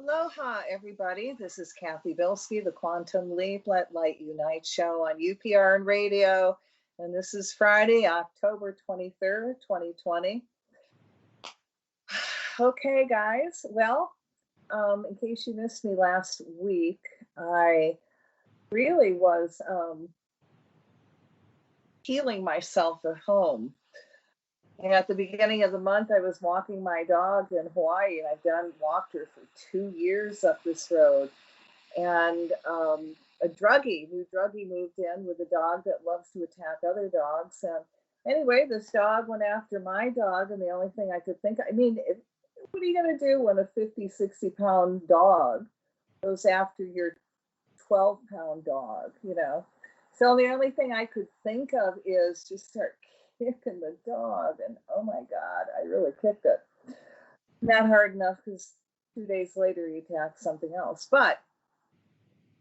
Aloha, everybody. This is Cathy Bilsky, the Quantum Leap, Let Light Unite show on UPRN Radio. And this is Friday, October 23rd, 2020. Okay, guys. Well, in case you missed me last week, I really was healing myself at home. And at the beginning of the month, I was walking my dog in Hawaii, and I've walked her for 2 years up this road. And a new druggie moved in with a dog that loves to attack other dogs. And anyway, this dog went after my dog, and the only thing I could think, what are you going to do when a 50, 60-pound dog goes after your 12-pound dog, you know? So the only thing I could think of is just start kicking the dog, and oh my God, I really kicked it. Not hard enough because 2 days later he attacked something else. But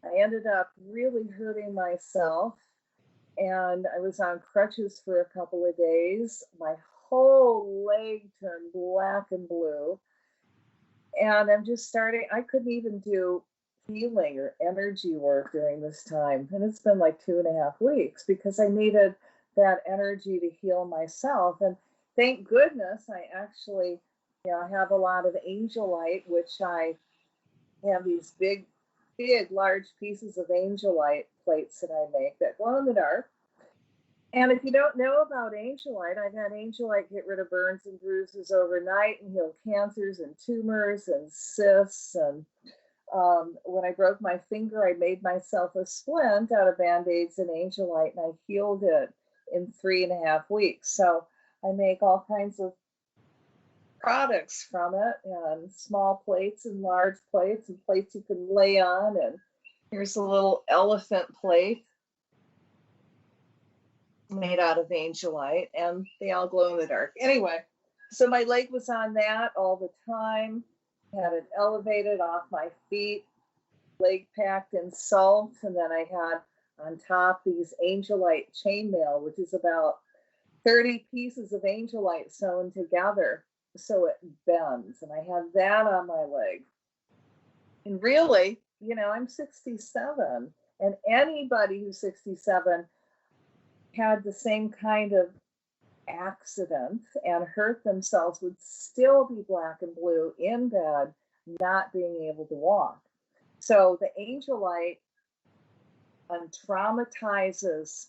I ended up really hurting myself, and I was on crutches for a couple of days. My whole leg turned black and blue, and I couldn't even do healing or energy work during this time. And it's been like 2.5 weeks because I needed that energy to heal myself. And thank goodness I actually, have a lot of angel light, which I have these big, large pieces of angel light plates that I make that glow in the dark. And if you don't know about angel light, I've had angel light get rid of burns and bruises overnight and heal cancers and tumors and cysts. And when I broke my finger, I made myself a splint out of Band-Aids and angel light, and I healed it in 3.5 weeks. So I make all kinds of products from it, and small plates and large plates and plates you can lay on. And here's a little elephant plate made out of angel light, and they all glow in the dark. Anyway, so my leg was on that all the time, had it elevated off my feet, leg packed in salt, and then I had on top these angel light chainmail, which is about 30 pieces of angel light sewn together so it bends. And I had that on my leg. And really, I'm 67, and anybody who's 67 had the same kind of accident and hurt themselves would still be black and blue in bed, not being able to walk. So the angel light traumatizes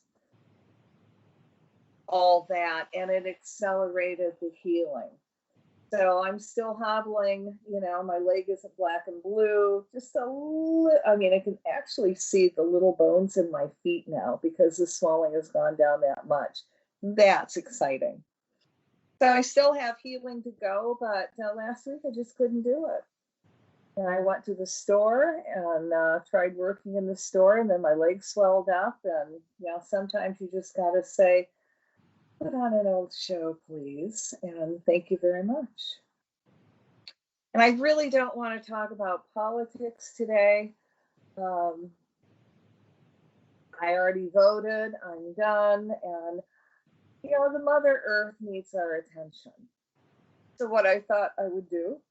all that, and it accelerated the healing. So I'm still hobbling, my leg isn't black and blue, just a little, I can actually see the little bones in my feet now because the swelling has gone down that much. That's exciting. So I still have healing to go, but last week I just couldn't do it. And I went to the store and tried working in the store, and then my leg swelled up. And sometimes you just got to say, put on an old show, please, and thank you very much. And I really don't want to talk about politics today. I already voted, I'm done, and the Mother Earth needs our attention. So what I thought I would do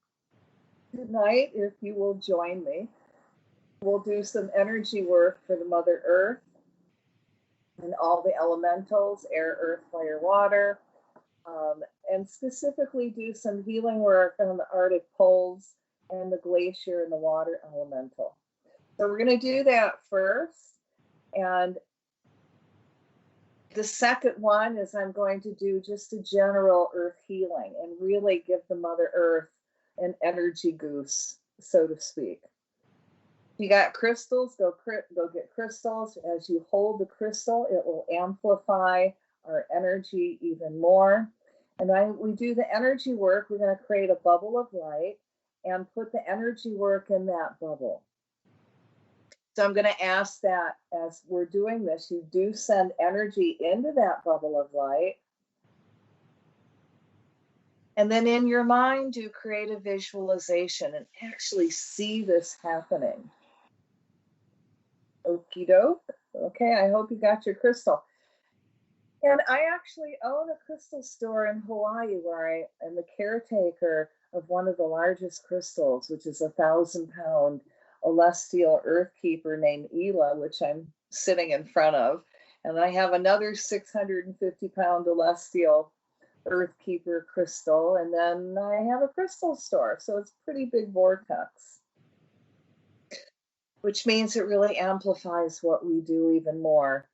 tonight, if you will join me, we'll do some energy work for the Mother Earth and all the elementals, air, earth, fire, water, and specifically do some healing work on the Arctic poles and the glacier and the water elemental. So we're going to do that first. And the second one is I'm going to do just a general earth healing and really give the Mother Earth an energy goose, so to speak. If you got crystals, go get crystals. As you hold the crystal, it will amplify our energy even more. And when we do the energy work, we're going to create a bubble of light and put the energy work in that bubble. So I'm going to ask that as we're doing this, you do send energy into that bubble of light. And then in your mind, do create a visualization and actually see this happening. Okie doke. Okay, I hope you got your crystal. And I actually own a crystal store in Hawaii where I am the caretaker of one of the largest crystals, which is 1,000-pound celestial earth keeper named Ela, which I'm sitting in front of. And I have another 650-pound celestial earth keeper crystal. And then I have a crystal store. So it's a pretty big vortex, which means it really amplifies what we do even more.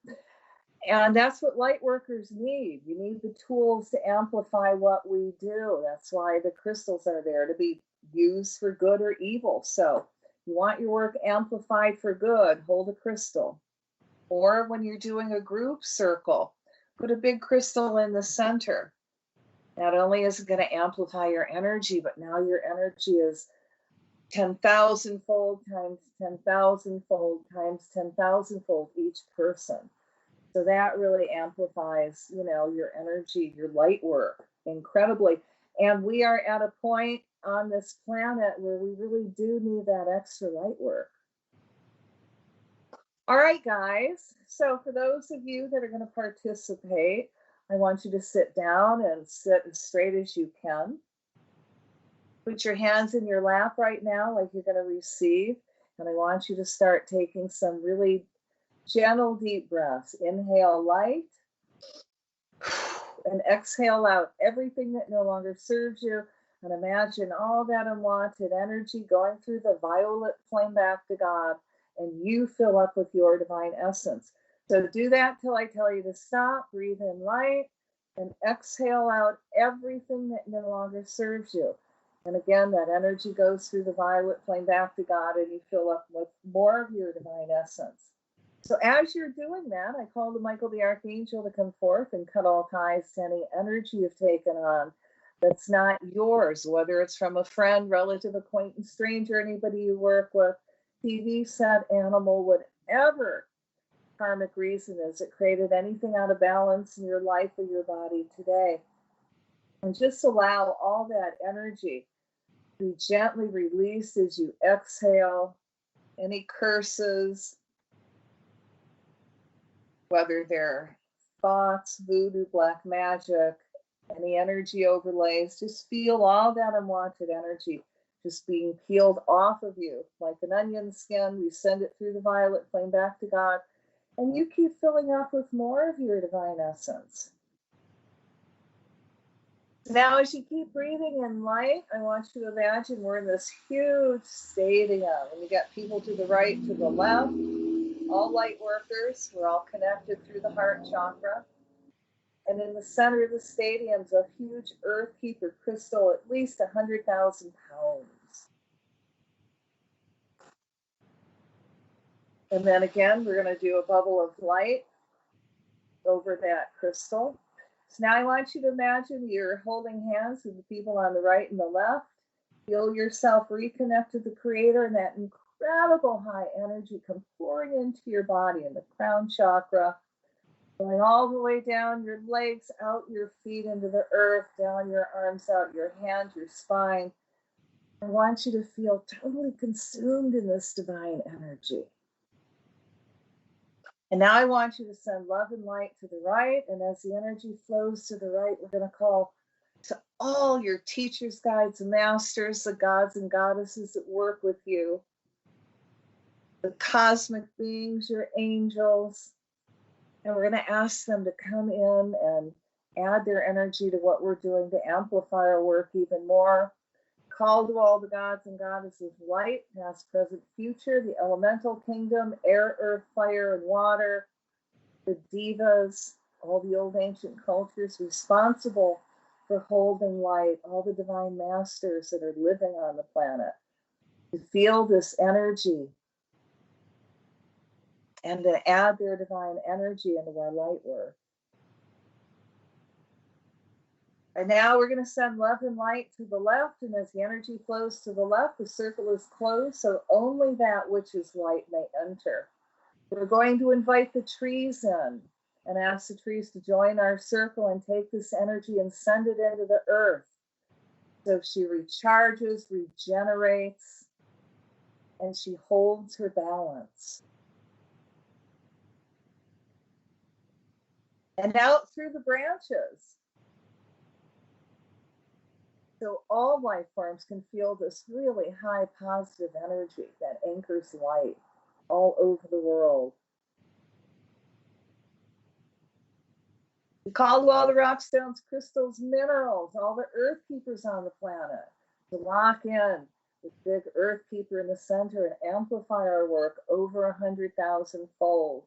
And that's what light workers need. You need the tools to amplify what we do. That's why the crystals are there, to be used for good or evil. So you want your work amplified for good, hold a crystal. Or when you're doing a group circle, put a big crystal in the center. Not only is it going to amplify your energy, but now your energy is 10,000-fold times 10,000-fold times 10,000-fold each person. So that really amplifies, your energy, your light work incredibly. And we are at a point on this planet where we really do need that extra light work. All right, guys. So for those of you that are going to participate, I want you to sit down and sit as straight as you can. Put your hands in your lap right now like you're going to receive. And I want you to start taking some really gentle, deep breaths. Inhale light and exhale out everything that no longer serves you. And imagine all that unwanted energy going through the violet flame back to God, and you fill up with your divine essence. So do that till I tell you to stop. Breathe in light and exhale out everything that no longer serves you. And again, that energy goes through the violet flame back to God, and you fill up with more of your divine essence. So as you're doing that, I call to Michael the Archangel to come forth and cut all ties to any energy you've taken on that's not yours, whether it's from a friend, relative, acquaintance, stranger, anybody you work with, TV set, animal, whatever karmic reason is that created anything out of balance in your life or your body today. And just allow all that energy to be gently released as you exhale. Any curses, whether they're thoughts, voodoo, black magic, any energy overlays, just feel all that unwanted energy just being peeled off of you. Like an onion skin, we send it through the violet flame back to God, and you keep filling up with more of your divine essence. Now, as you keep breathing in light, I want you to imagine we're in this huge stadium, and you got people to the right, to the left, all light workers. We're all connected through the heart chakra. And in the center of the stadium is a huge earth keeper crystal, at least 100,000 pounds. And then again, we're going to do a bubble of light over that crystal. So now I want you to imagine you're holding hands with the people on the right and the left. Feel yourself reconnect to the Creator, and that incredible high energy come pouring into your body in the crown chakra, going all the way down your legs, out your feet into the earth, down your arms, out your hands, your spine. I want you to feel totally consumed in this divine energy. And now I want you to send love and light to the right. And as the energy flows to the right, we're going to call to all your teachers, guides, and masters, the gods and goddesses that work with you, the cosmic beings, your angels. And we're going to ask them to come in and add their energy to what we're doing to amplify our work even more. Call to all the gods and goddesses, light, past, present, future, the elemental kingdom, air, earth, fire, and water, the devas, all the old ancient cultures responsible for holding light, all the divine masters that are living on the planet, to feel this energy and to add their divine energy into our light work. And now we're going to send love and light to the left, and as the energy flows to the left, the circle is closed, so only that which is light may enter. We're going to invite the trees in and ask the trees to join our circle and take this energy and send it into the earth. So she recharges, regenerates, and she holds her balance. And out through the branches. So all life forms can feel this really high positive energy that anchors light all over the world. We call to all the rock, stones, crystals, minerals, all the earth keepers on the planet to lock in with big earth keeper in the center and amplify our work over 100,000 fold.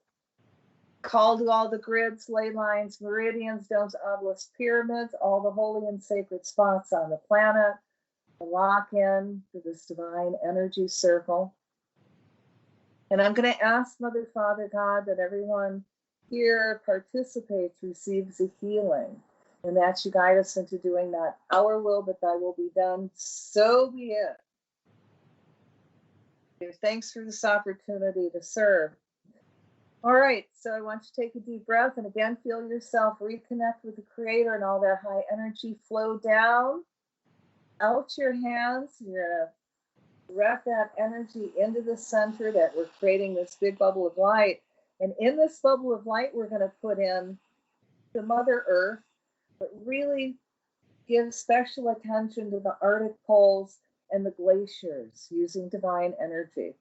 Call to all the grids, ley lines, meridians, domes, obelisks, pyramids, all the holy and sacred spots on the planet to lock in to this divine energy circle. And I'm going to ask Mother, Father, God that everyone here participates, receives a healing, and that you guide us into doing not our will, but thy will be done. So be it. Give thanks for this opportunity to serve. All right, so I want you to take a deep breath and again feel yourself reconnect with the Creator and all that high energy flow down out your hands. You're going to direct that energy into the center that we're creating this big bubble of light. And in this bubble of light, we're going to put in the Mother Earth, but really give special attention to the Arctic poles and the glaciers using divine energy.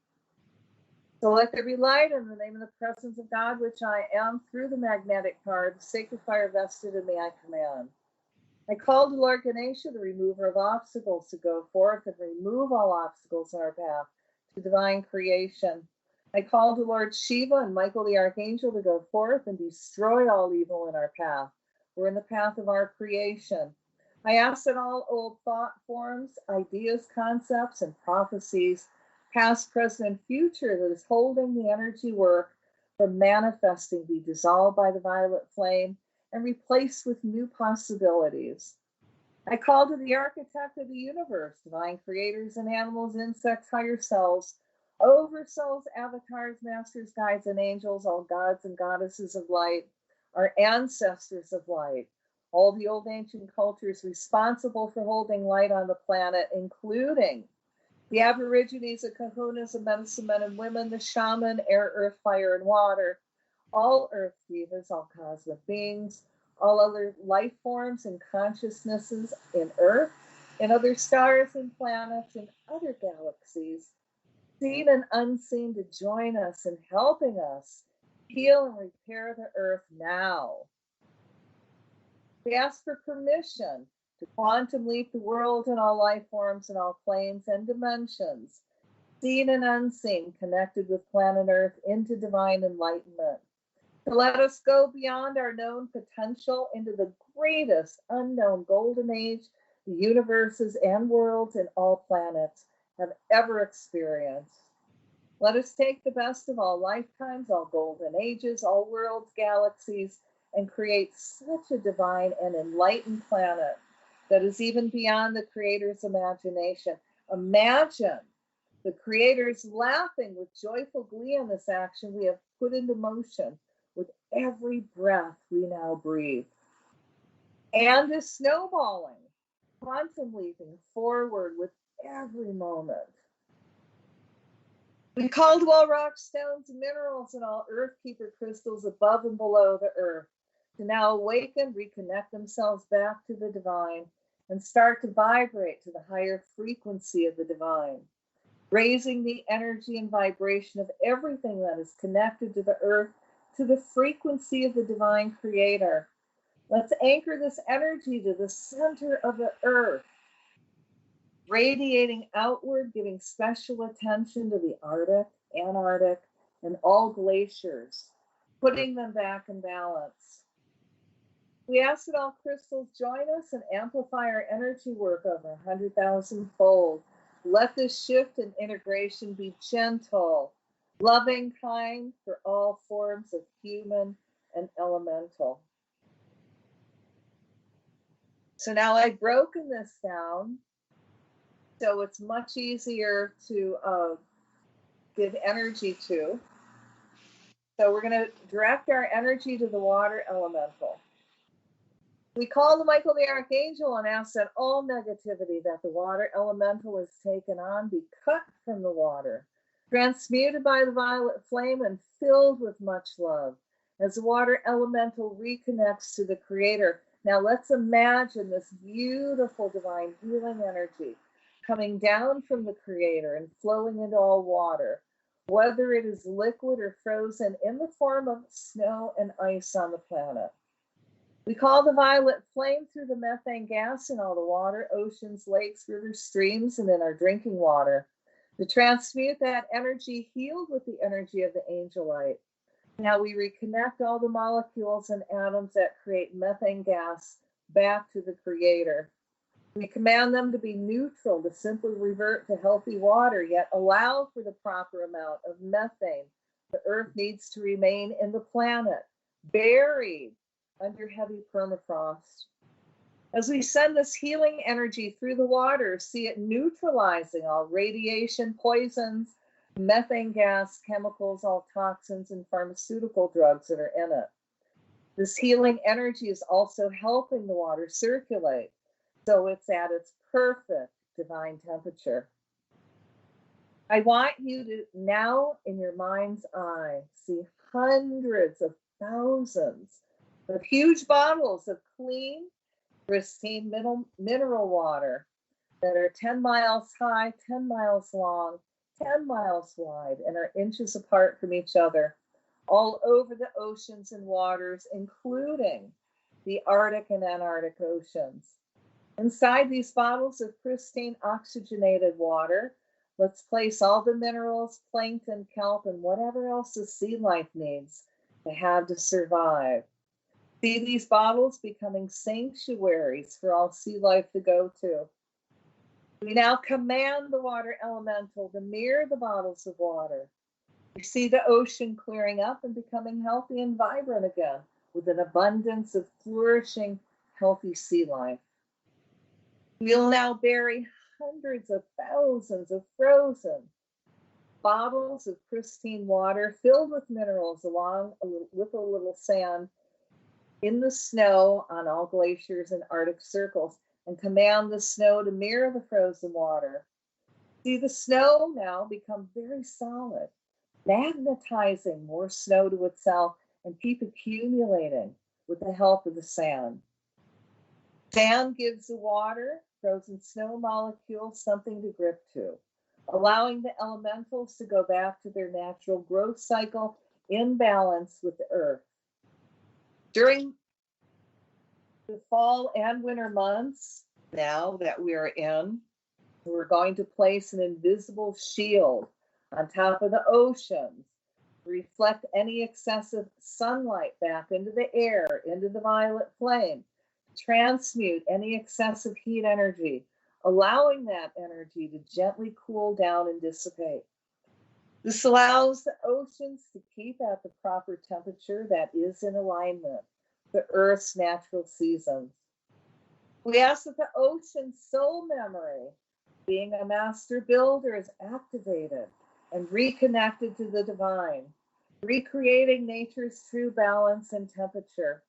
So let there be light in the name of the presence of God, which I am, through the magnetic card, the sacred fire vested in me, I command. I call to Lord Ganesha, the remover of obstacles, to go forth and remove all obstacles in our path to divine creation. I call to Lord Shiva and Michael the Archangel to go forth and destroy all evil in our path. We're in the path of our creation. I ask that all old thought forms, ideas, concepts, and prophecies, past, present, and future, that is holding the energy work from manifesting, be dissolved by the violet flame and replaced with new possibilities. I call to the architect of the universe, divine creators and animals, insects, higher selves, oversouls, avatars, masters, guides, and angels, all gods and goddesses of light, our ancestors of light, all the old ancient cultures responsible for holding light on the planet, including the Aborigines, the Kahunas, the medicine men and women, the shaman, air, earth, fire, and water, all earth divas, all cosmic beings, all other life forms and consciousnesses in earth, and other stars and planets and other galaxies, seen and unseen, to join us in helping us heal and repair the earth now. We ask for permission to quantum leap the world and all life forms and all planes and dimensions, seen and unseen, connected with planet Earth into divine enlightenment. To let us go beyond our known potential into the greatest unknown golden age the universes and worlds and all planets have ever experienced. Let us take the best of all lifetimes, all golden ages, all worlds, galaxies, and create such a divine and enlightened planet that is even beyond the Creator's imagination. Imagine the Creator's laughing with joyful glee on this action we have put into motion with every breath we now breathe. And is snowballing, quantum leaping forward with every moment. We call to all rocks, stones, minerals, and all earth keeper crystals above and below the earth to now awaken, reconnect themselves back to the divine, and start to vibrate to the higher frequency of the divine, raising the energy and vibration of everything that is connected to the earth to the frequency of the divine Creator. Let's anchor this energy to the center of the earth, radiating outward, giving special attention to the Arctic, Antarctic, and all glaciers, putting them back in balance. We ask that all crystals join us and amplify our energy work over 100,000 fold. Let this shift and integration be gentle, loving, kind for all forms of human and elemental. So now I've broken this down, so it's much easier to give energy to. So we're going to direct our energy to the water elemental. We call to Michael the Archangel and ask that all negativity that the water elemental has taken on be cut from the water, transmuted by the violet flame and filled with much love. As the water elemental reconnects to the Creator, Now let's imagine this beautiful divine healing energy coming down from the Creator and flowing into all water, whether it is liquid or frozen, in the form of snow and ice on the planet. We call the violet flame through the methane gas in all the water, oceans, lakes, rivers, streams, and in our drinking water, to transmute that energy healed with the energy of the angel light. Now we reconnect all the molecules and atoms that create methane gas back to the Creator. We command them to be neutral, to simply revert to healthy water, yet allow for the proper amount of methane the Earth needs to remain in the planet, buried under heavy permafrost. As we send this healing energy through the water, see it neutralizing all radiation, poisons, methane gas, chemicals, all toxins, and pharmaceutical drugs that are in it. This healing energy is also helping the water circulate, so it's at its perfect divine temperature. I want you to now, in your mind's eye, see hundreds of thousands of huge bottles of clean, pristine mineral water that are 10 miles high, 10 miles long, 10 miles wide, and are inches apart from each other, all over the oceans and waters, including the Arctic and Antarctic oceans. Inside these bottles of pristine oxygenated water, let's place all the minerals, plankton, kelp, and whatever else the sea life needs to have to survive. See these bottles becoming sanctuaries for all sea life to go to. We now command the water elemental to mirror the bottles of water. We see the ocean clearing up and becoming healthy and vibrant again, with an abundance of flourishing, healthy sea life. We'll now bury hundreds of thousands of frozen bottles of pristine water filled with minerals, along with a little sand, in the snow on all glaciers and Arctic circles, and command the snow to mirror the frozen water. See the snow now become very solid, magnetizing more snow to itself and keep accumulating with the help of the sand. Sand gives the water, frozen snow molecules, something to grip to, allowing the elementals to go back to their natural growth cycle in balance with the earth. During the fall and winter months, now that we are in, we're going to place an invisible shield on top of the oceans to reflect any excessive sunlight back into the air, into the violet flame, transmute any excessive heat energy, allowing that energy to gently cool down and dissipate. This allows the oceans to keep at the proper temperature that is in alignment with the Earth's natural seasons. We ask that the ocean's soul memory, being a master builder, is activated and reconnected to the divine, recreating nature's true balance and temperature.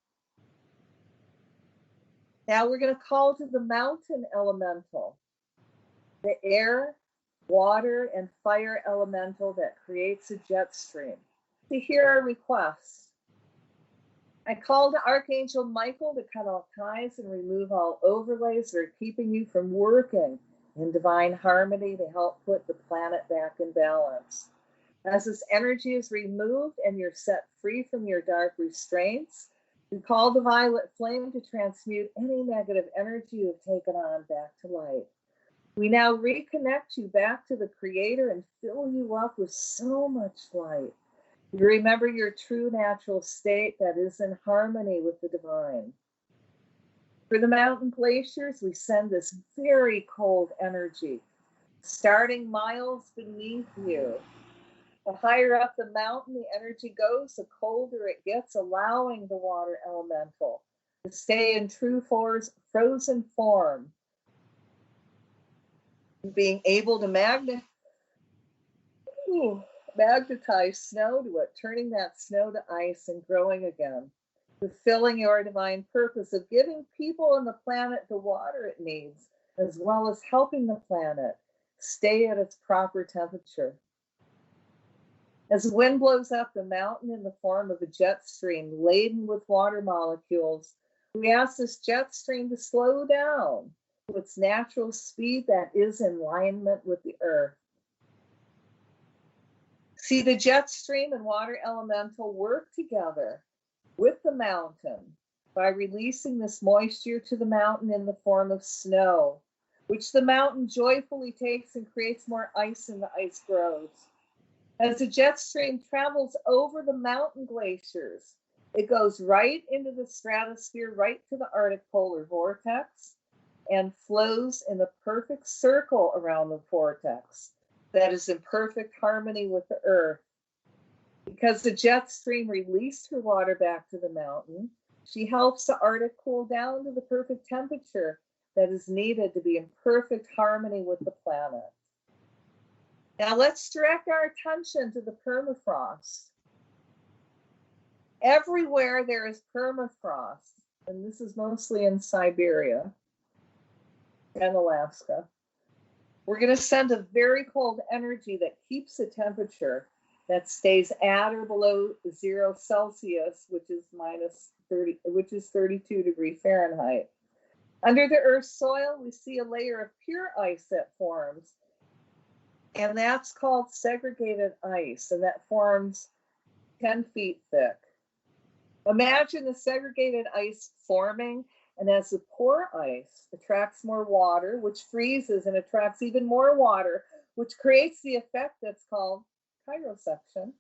Now we're going to call to the mountain elemental, the air, water, and fire elemental that creates a jet stream, to hear our requests. I call to Archangel Michael to cut all ties and remove all overlays that are keeping you from working in divine harmony to help put the planet back in balance. As this energy is removed and you're set free from your dark restraints, we call the violet flame to transmute any negative energy you have taken on back to light. We now reconnect you back to the Creator and fill you up with so much light. You remember your true natural state that is in harmony with the divine. For the mountain glaciers, we send this very cold energy, starting miles beneath you. The higher up the mountain the energy goes, the colder it gets, allowing the water elemental to stay in true frozen form, being able to magnetize snow to it, turning that snow to ice and growing again, fulfilling your divine purpose of giving people on the planet the water it needs, as well as helping the planet stay at its proper temperature. As the wind blows up the mountain in the form of a jet stream laden with water molecules, We ask this jet stream to slow down to its natural speed that is in alignment with the earth. See the jet stream and water elemental work together with the mountain by releasing this moisture to the mountain in the form of snow, which the mountain joyfully takes and creates more ice, and the ice grows. As the jet stream travels over the mountain glaciers, it goes right into the stratosphere, right to the Arctic polar vortex, and flows in a perfect circle around the vortex that is in perfect harmony with the earth. Because the jet stream released her water back to the mountain, she helps the Arctic cool down to the perfect temperature that is needed to be in perfect harmony with the planet. Now let's direct our attention to the permafrost. Everywhere there is permafrost, and this is mostly in Siberia and Alaska, we're going to send a very cold energy that keeps the temperature that stays at or below 0 Celsius, which is minus 32 degrees Fahrenheit. Under the Earth's soil, we see a layer of pure ice that forms, and that's called segregated ice, and that forms 10 feet thick. Imagine the segregated ice forming, and as the pore ice attracts more water, which freezes and attracts even more water, which creates the effect that's called chirosection.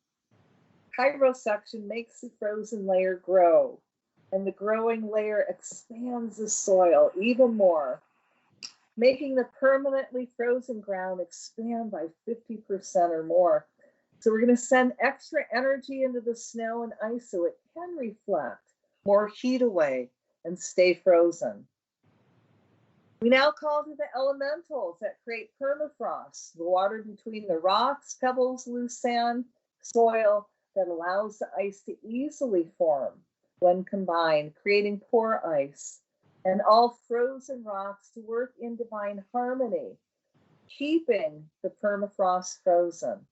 Chirosection makes the frozen layer grow, and the growing layer expands the soil even more, making the permanently frozen ground expand by 50% or more. So we're going to send extra energy into the snow and ice so it can reflect more heat away and stay frozen. We now call to the elementals that create permafrost, the water between the rocks, pebbles, loose sand, soil that allows the ice to easily form when combined, creating pore ice, and all frozen rocks to work in divine harmony, keeping the permafrost frozen.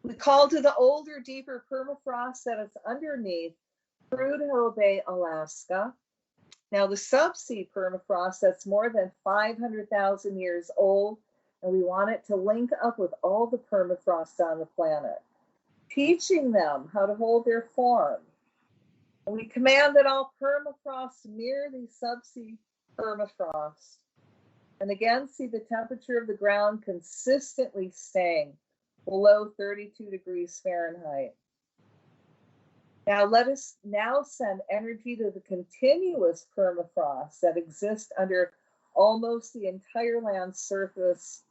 We call to the older, deeper permafrost that is underneath Prudhoe Bay, Alaska. Now, the subsea permafrost that's more than 500,000 years old, and we want it to link up with all the permafrost on the planet, teaching them how to hold their form. And we command that all permafrost mirror the subsea permafrost. And again, see the temperature of the ground consistently staying below 32 degrees Fahrenheit. Now let us now send energy to the continuous permafrost that exists under almost the entire land surface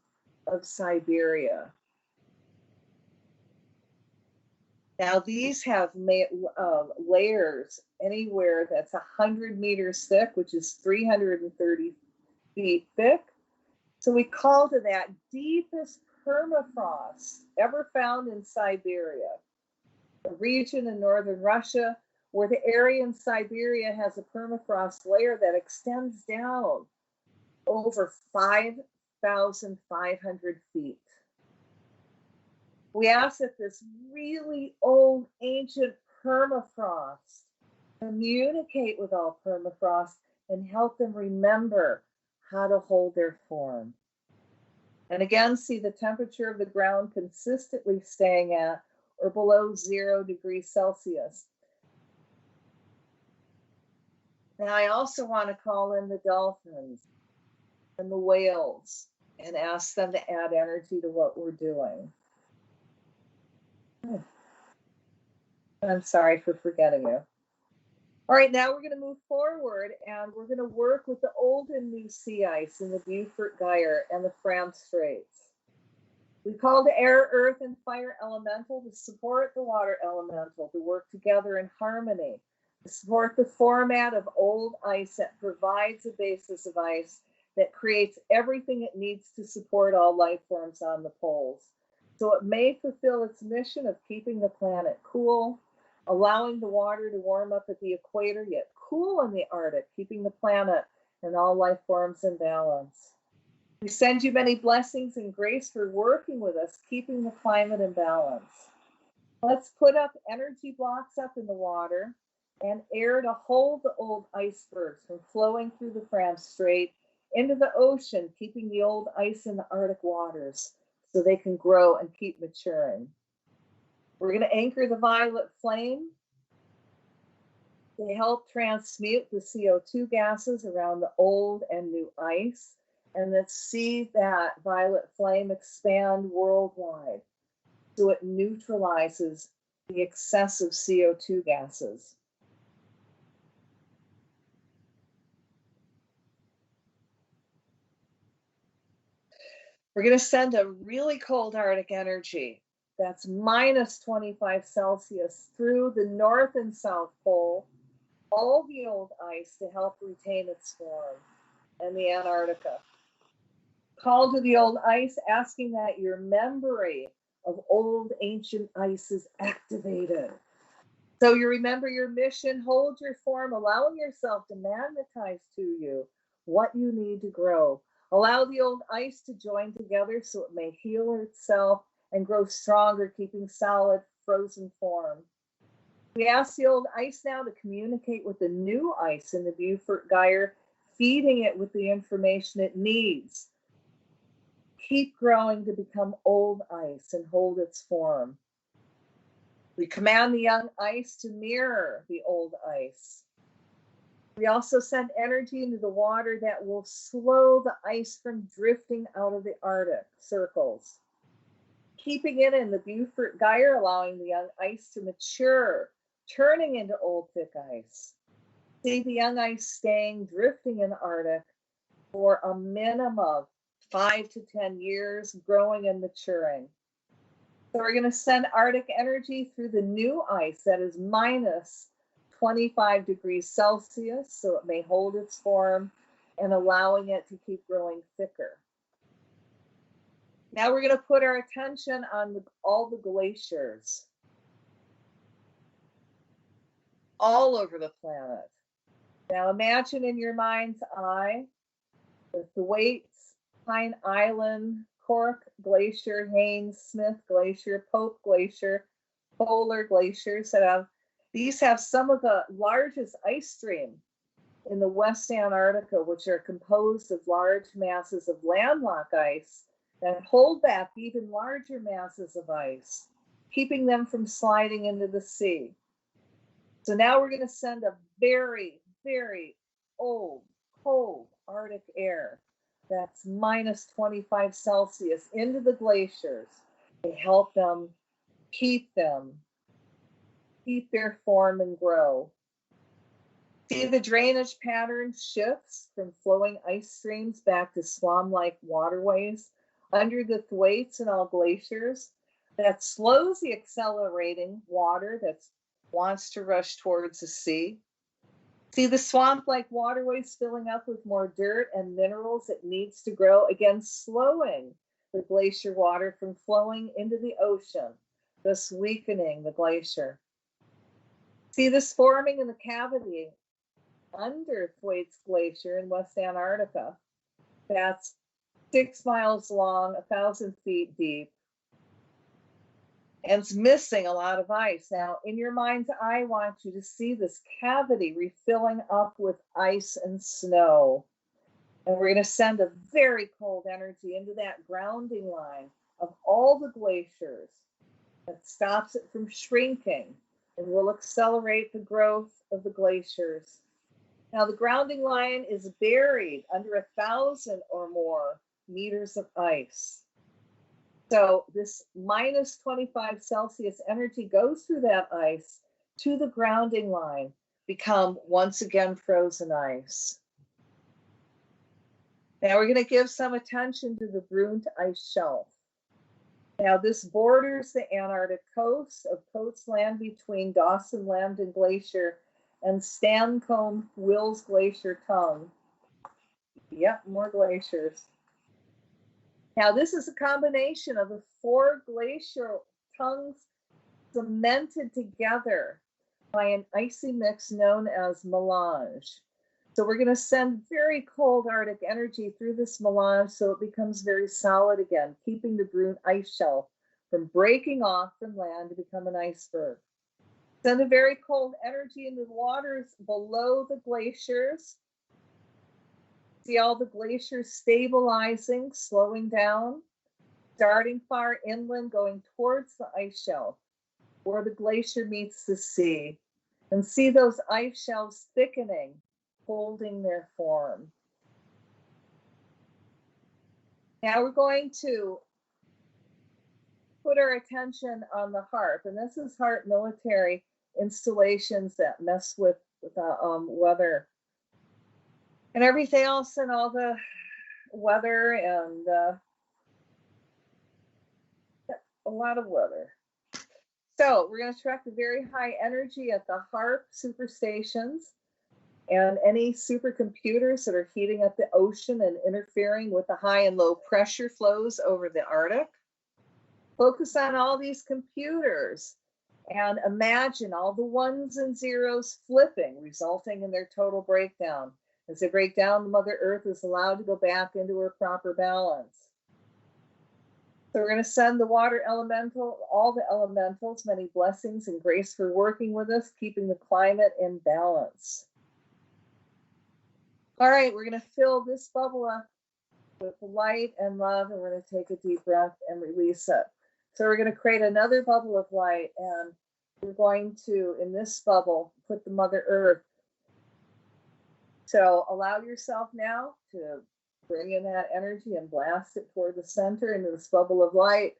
of Siberia. Now these have layers anywhere that's 100 meters thick, which is 330 feet thick. So we call to that deepest permafrost ever found in Siberia, a region in northern Russia where the area in Siberia has a permafrost layer that extends down over 5,500 feet. We ask that this really old, ancient permafrost communicate with all permafrost and help them remember how to hold their form. And again, see the temperature of the ground consistently staying at or below 0 degrees Celsius. Now, I also want to call in the dolphins and the whales and ask them to add energy to what we're doing. I'm sorry for forgetting you. All right, now we're going to move forward and we're going to work with the old and new sea ice in the Beaufort Gyre and the France Straits. We call the air, earth, and fire elemental to support the water elemental to work together in harmony, to support the format of old ice that provides a basis of ice that creates everything it needs to support all life forms on the poles. So it may fulfill its mission of keeping the planet cool, allowing the water to warm up at the equator, yet cool in the Arctic, keeping the planet and all life forms in balance. We send you many blessings and grace for working with us, keeping the climate in balance. Let's put up energy blocks up in the water and air to hold the old icebergs from flowing through the Franz Strait into the ocean, keeping the old ice in the Arctic waters so they can grow and keep maturing. We're going to anchor the violet flame. They help transmute the CO2 gases around the old and new ice. And let's see that violet flame expand worldwide so it neutralizes the excessive CO2 gases. We're going to send a really cold Arctic energy that's minus 25 Celsius through the North and South Pole, all the old ice to help retain its form, and the Antarctica. Call to the old ice, asking that your memory of old ancient ice is activated. So you remember your mission, hold your form, allowing yourself to magnetize to you what you need to grow. Allow the old ice to join together so it may heal itself and grow stronger, keeping solid, frozen form. We ask the old ice now to communicate with the new ice in the Beaufort Gyre, feeding it with the information it needs. Keep growing to become old ice and hold its form. We command the young ice to mirror the old ice. We also send energy into the water that will slow the ice from drifting out of the Arctic circles, keeping it in the Beaufort Gyre, allowing the young ice to mature, turning into old thick ice. See the young ice staying drifting in the Arctic for a minimum of 5 to 10 years, growing and maturing. So we're going to send Arctic energy through the new ice that is minus 25 degrees Celsius, so it may hold its form and allowing it to keep growing thicker. Now we're going to put our attention on all the glaciers all over the planet. Now imagine in your mind's eye the Thwaites, Pine Island, Cork Glacier, Haynes Smith Glacier, Pope Glacier, Polar Glaciers these have some of the largest ice stream in the West Antarctica, which are composed of large masses of landlocked ice that hold back even larger masses of ice, keeping them from sliding into the sea. So now we're going to send a very, very old, cold Arctic air that's minus 25 Celsius into the glaciers to help them keep their form and grow. See the drainage pattern shifts from flowing ice streams back to swamp-like waterways under the Thwaites and all glaciers. That slows the accelerating water that wants to rush towards the sea. See the swamp-like waterways filling up with more dirt and minerals it needs to grow, again slowing the glacier water from flowing into the ocean, thus weakening the glacier. See this forming in the cavity under Thwaites Glacier in West Antarctica. That's 6 miles long, 1,000 feet deep, and it's missing a lot of ice. Now, in your mind's eye, I want you to see this cavity refilling up with ice and snow. And we're going to send a very cold energy into that grounding line of all the glaciers that stops it from shrinking and will accelerate the growth of the glaciers. Now, the grounding line is buried under 1,000 or more meters of ice. So this minus 25 Celsius energy goes through that ice to the grounding line, become once again frozen ice. Now we're going to give some attention to the Brunt ice shelf. Now this borders the Antarctic coast of Coates Land between Dawson-Lambton Glacier and Stancomb-Wills Glacier tongue. Yep, more glaciers. Now this is a combination of the 4 glacial tongues cemented together by an icy mix known as melange. So we're going to send very cold Arctic energy through this melange so it becomes very solid again, keeping the Brunt ice shelf from breaking off from land to become an iceberg. Send a very cold energy into the waters below the glaciers. See all the glaciers stabilizing, slowing down, starting far inland, going towards the ice shelf where the glacier meets the sea. And see those ice shelves thickening, holding their form. Now we're going to put our attention on the harp, and this is harp military installations that mess with the weather and everything else, and all the weather and a lot of weather. So we're going to direct a very high energy at the harp superstations and any supercomputers that are heating up the ocean and interfering with the high and low pressure flows over the Arctic. Focus on all these computers and imagine all the ones and zeros flipping, resulting in their total breakdown. As they break down, the Mother Earth is allowed to go back into her proper balance. So we're going to send the water elemental, all the elementals, many blessings and grace for working with us, keeping the climate in balance. All right, we're going to fill this bubble up with light and love, and we're going to take a deep breath and release it. So we're going to create another bubble of light, and we're going to, in this bubble, put the Mother Earth. So allow yourself now to bring in that energy and blast it toward the center into this bubble of light.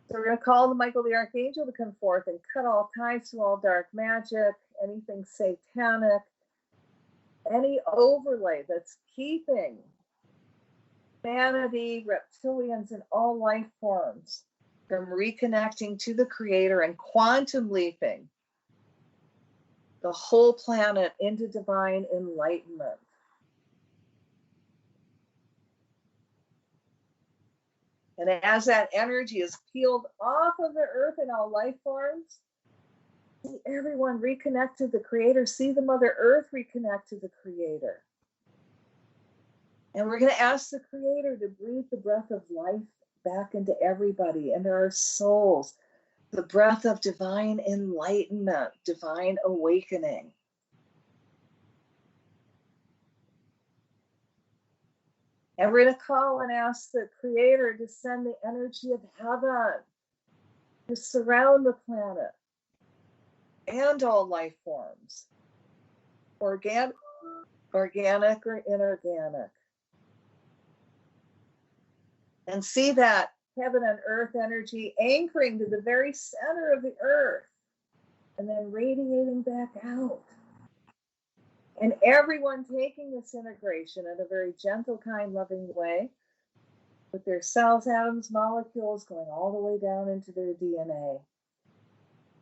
So we're going to call the Michael the Archangel to come forth and cut all ties to all dark magic, anything satanic, any overlay that's keeping humanity, reptilians, and all life forms from reconnecting to the Creator and quantum leaping the whole planet into divine enlightenment. And as that energy is peeled off of the earth and all life forms, see everyone reconnect to the Creator. See the Mother Earth reconnect to the Creator. And we're going to ask the Creator to breathe the breath of life back into everybody, into our souls, the breath of divine enlightenment, divine awakening. And we're going to call and ask the Creator to send the energy of heaven to surround the planet and all life forms, organic or inorganic. And see that heaven and earth energy anchoring to the very center of the earth and then radiating back out. And everyone taking this integration in a very gentle, kind, loving way, with their cells, atoms, molecules going all the way down into their DNA.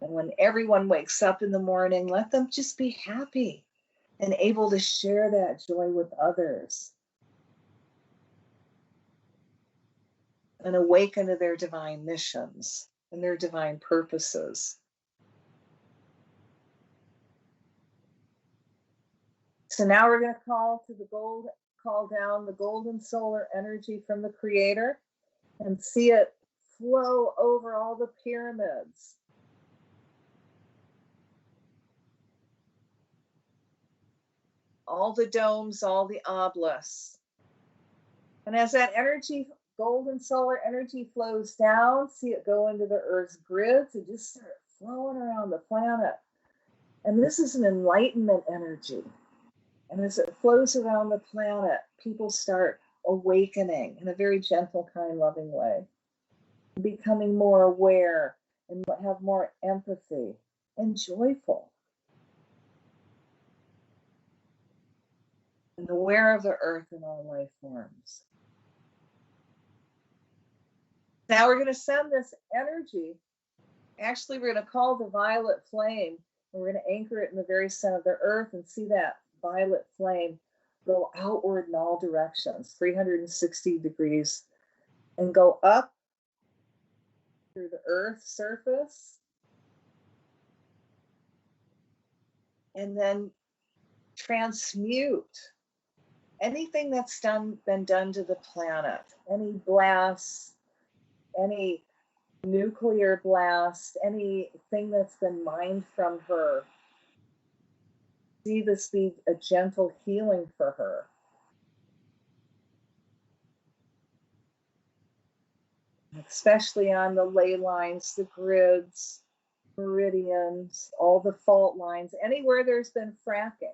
And when everyone wakes up in the morning, let them just be happy and able to share that joy with others and awaken to their divine missions and their divine purposes. So now we're going to call down the golden solar energy from the Creator and see it flow over all the pyramids, all the domes, all the obelisks. And as that energy, golden solar energy, flows down, see it go into the Earth's grids and just start flowing around the planet. And this is an enlightenment energy. And as it flows around the planet, people start awakening in a very gentle, kind, loving way, becoming more aware and have more empathy and joyful. And aware of the earth and all life forms. Now we're going to send this energy. Actually, we're going to call the violet flame, and we're going to anchor it in the very center of the earth and see that violet flame go outward in all directions, 360 degrees, and go up through the earth's surface, and then transmute anything that's been done to the planet, any blasts, any nuclear blast, anything that's been mined from her. See this be a gentle healing for her. Especially on the ley lines, the grids, meridians, all the fault lines, anywhere there's been fracking.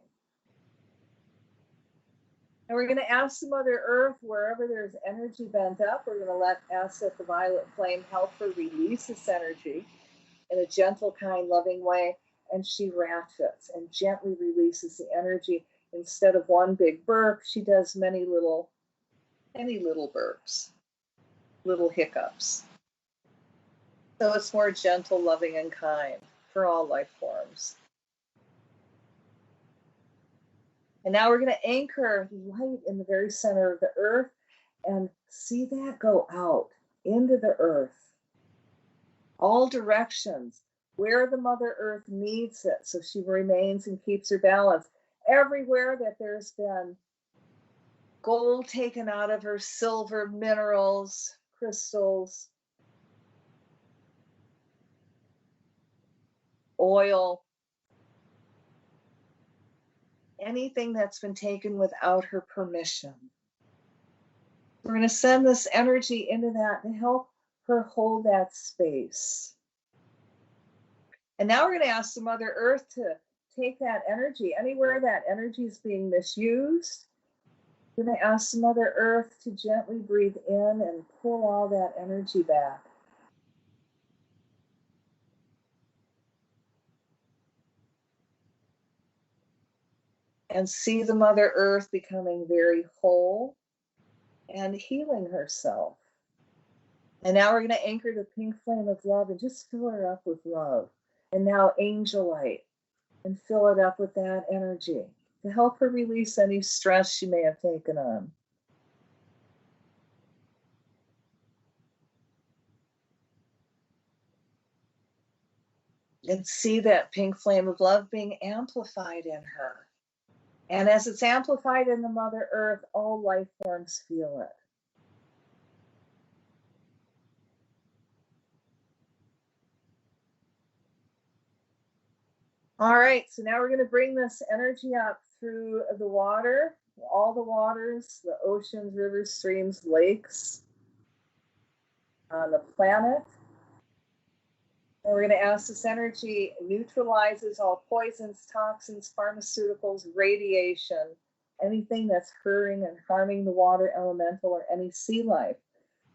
And we're going to ask the Mother Earth, wherever there's energy bent up, we're going to ask that the violet flame help her release this energy in a gentle, kind, loving way. And she ratchets and gently releases the energy. Instead of one big burp, she does many little burps, little hiccups. So it's more gentle, loving, and kind for all life forms. And now we're going to anchor light in the very center of the earth and see that go out into the earth. All directions, where the Mother Earth needs it, so she remains and keeps her balance. Everywhere that there's been gold taken out of her, silver, minerals, crystals, oil, anything that's been taken without her permission. We're going to send this energy into that to help her hold that space. And now we're going to ask the Mother Earth to take that energy, anywhere that energy is being misused. We're going to ask the Mother Earth to gently breathe in and pull all that energy back. And see the Mother Earth becoming very whole and healing herself. And now we're going to anchor the pink flame of love and just fill her up with love. And now angel light, and fill it up with that energy to help her release any stress she may have taken on. And see that pink flame of love being amplified in her. And as it's amplified in the Mother Earth, all life forms feel it. All right, so now we're going to bring this energy up through the water, all the waters, the oceans, rivers, streams, lakes on the planet. And we're going to ask this energy neutralizes all poisons, toxins, pharmaceuticals, radiation, anything that's hurting and harming the water elemental or any sea life.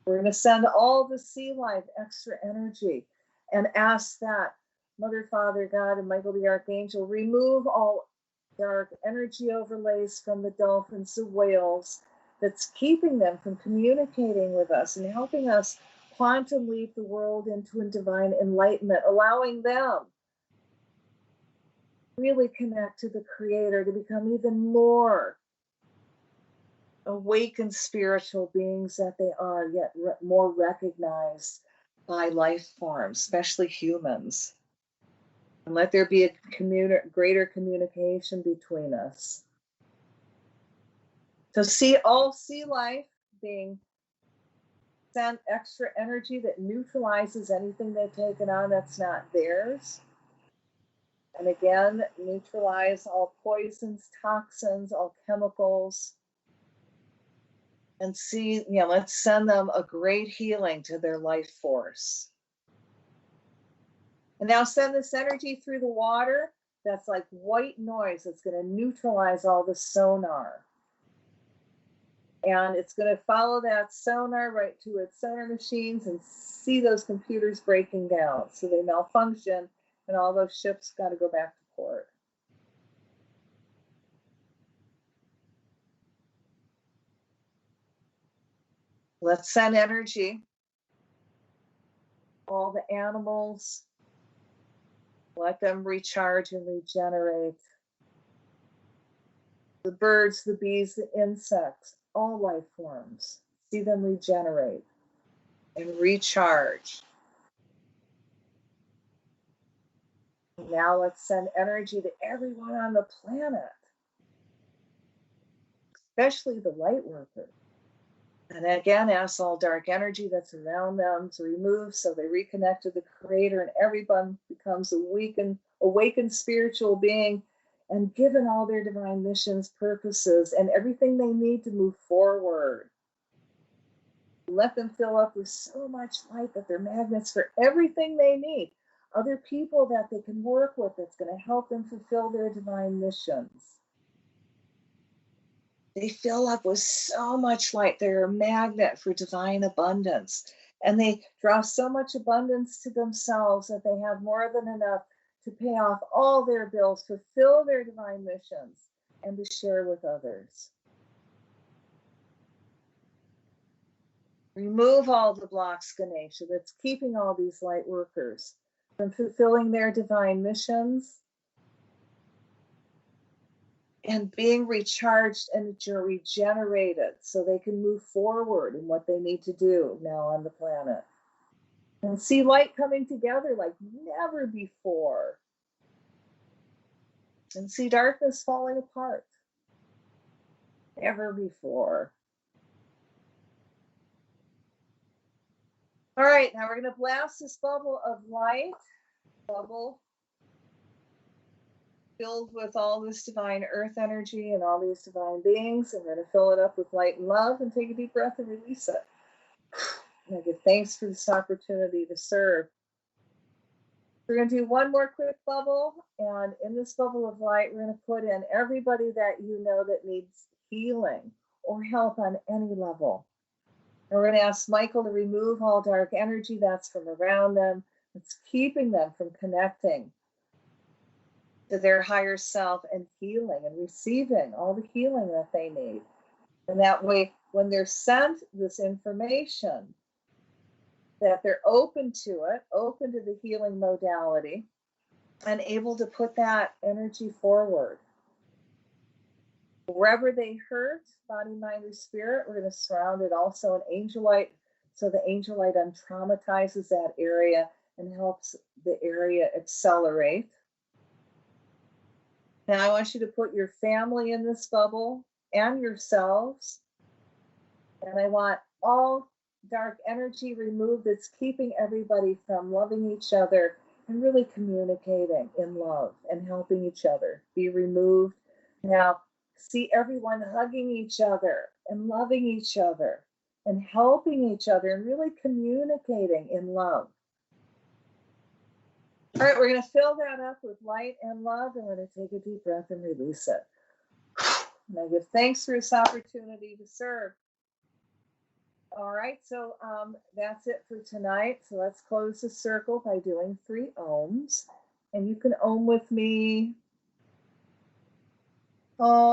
We're going to send all the sea life extra energy and ask that Mother, Father, God, and Michael the Archangel remove all dark energy overlays from the dolphins, the whales, that's keeping them from communicating with us and helping us quantum leap the world into a divine enlightenment, allowing them really connect to the Creator, to become even more awakened spiritual beings that they are, yet more recognized by life forms, especially humans. And let there be a greater communication between us. So see all sea life being sent extra energy that neutralizes anything they've taken on that's not theirs. And again, neutralize all poisons, toxins, all chemicals. And see, let's send them a great healing to their life force. And now send this energy through the water that's like white noise. It's going to neutralize all the sonar. And it's going to follow that sonar right to its sonar machines and see those computers breaking down. So they malfunction and all those ships got to go back to port. Let's send energy. All the animals, let them recharge and regenerate. The birds, the bees, the insects, all life forms, see them regenerate and recharge. Now let's send energy to everyone on the planet, especially the light workers. And again, ask all dark energy that's around them to remove so they reconnect to the Creator, and everyone becomes awakened spiritual being and given all their divine missions, purposes, and everything they need to move forward. Let them fill up with so much light that they're magnets for everything they need. Other people that they can work with that's going to help them fulfill their divine missions. They fill up with so much light. They're a magnet for divine abundance. And they draw so much abundance to themselves that they have more than enough to pay off all their bills, fulfill their divine missions, and to share with others. Remove all the blocks, Ganesha, that's keeping all these light workers from fulfilling their divine missions and being recharged and regenerated so they can move forward in what they need to do now on the planet. And see light coming together like never before. And see darkness falling apart. Never before. All right, now we're going to blast this bubble of light. Bubble filled with all this divine earth energy and all these divine beings. I'm going to fill it up with light and love and take a deep breath and release it. And I give thanks for this opportunity to serve. We're going to do one more quick bubble, and in this bubble of light, we're going to put in everybody that you know that needs healing or help on any level. And we're going to ask Michael to remove all dark energy that's from around them, that's keeping them from connecting to their higher self and healing and receiving all the healing that they need. And that way, when they're sent this information, that they're open to it, open to the healing modality, and able to put that energy forward. Wherever they hurt, body, mind, or spirit, we're going to surround it also in angel light, so the angel light untraumatizes that area and helps the area accelerate. Now I want you to put your family in this bubble and yourselves. And I want all dark energy removed that's keeping everybody from loving each other and really communicating in love and helping each other be removed. Now, see everyone hugging each other and loving each other and helping each other and really communicating in love. All right, we're going to fill that up with light and love, and we're going to take a deep breath and release it. And I give thanks for this opportunity to serve. All right, so that's it for tonight. So let's close the circle by doing 3 ohms. And you can ohm with me. Om.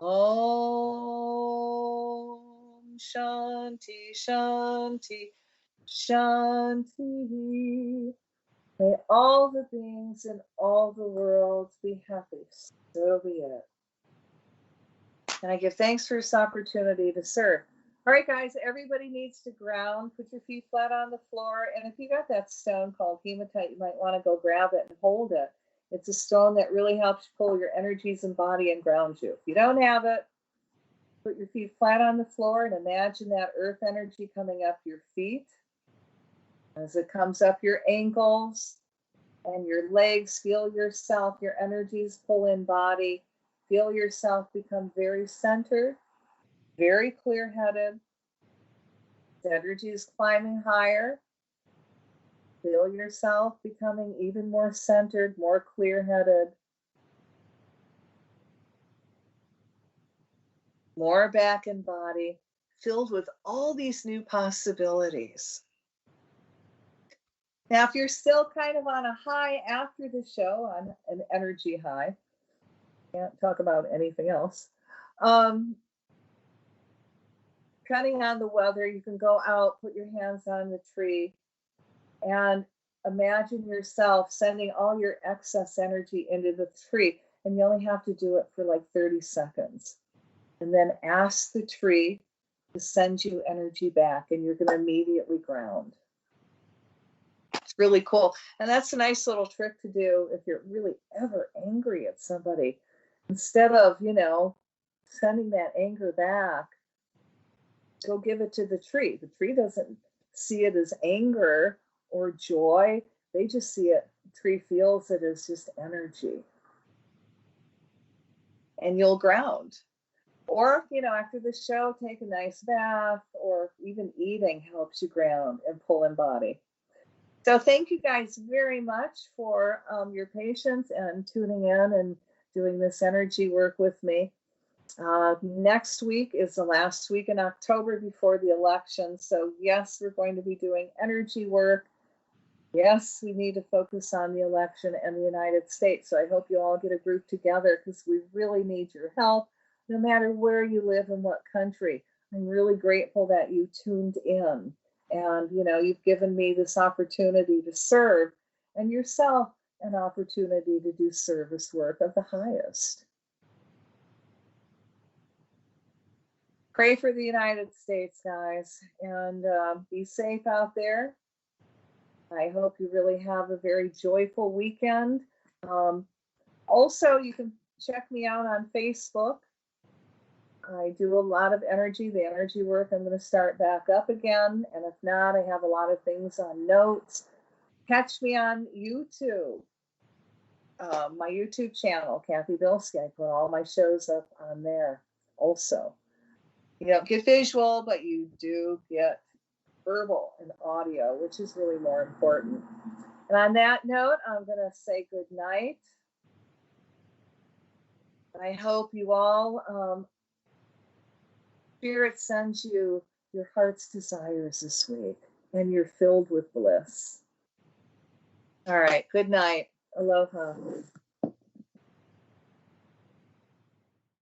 Om Shanti Shanti Shanti. May all the beings in all the worlds be happy. So be it. And I give thanks for this opportunity to serve. All right, guys, everybody needs to ground. Put your feet flat on the floor. And if you got that stone called hematite, you might want to go grab it and hold it. It's a stone that really helps pull your energies and body and ground you. If you don't have it, put your feet flat on the floor and imagine that earth energy coming up your feet. As it comes up your ankles and your legs, feel yourself, your energies pull in body. Feel yourself become very centered, very clear-headed. The energy is climbing higher. Feel yourself becoming even more centered, more clear-headed. More back in body, filled with all these new possibilities. Now, if you're still kind of on a high after the show, on an energy high, can't talk about anything else. Depending on the weather, you can go out, put your hands on the tree, and imagine yourself sending all your excess energy into the tree. And you only have to do it for like 30 seconds. And then ask the tree to send you energy back, and you're going to immediately ground. It's really cool. And that's a nice little trick to do if you're really ever angry at somebody. Instead of, sending that anger back, go give it to the tree. The tree doesn't see it as anger or joy. They just see it, the tree feels it as just energy. And you'll ground. Or, after the show, take a nice bath, or even eating helps you ground and pull in body. So thank you guys very much for your patience and tuning in and doing this energy work with me. Next week is the last week in October before the election. So yes, we're going to be doing energy work. Yes, we need to focus on the election and the United States. So I hope you all get a group together, because we really need your help, no matter where you live and what country. I'm really grateful that you tuned in. And, you've given me this opportunity to serve, and yourself an opportunity to do service work of the highest. Pray for the United States, guys, and be safe out there. I hope you really have a very joyful weekend. Also, you can check me out on Facebook. I do a lot of the energy work. I'm going to start back up again. And if not, I have a lot of things on notes. Catch me on YouTube, my YouTube channel, Cathy Bilsky. I put all my shows up on there also. You don't get visual, but you do get verbal and audio, which is really more important. And on that note, I'm going to say good night. I hope you all, Spirit sends you your heart's desires this week, and you're filled with bliss. All right, good night. Aloha.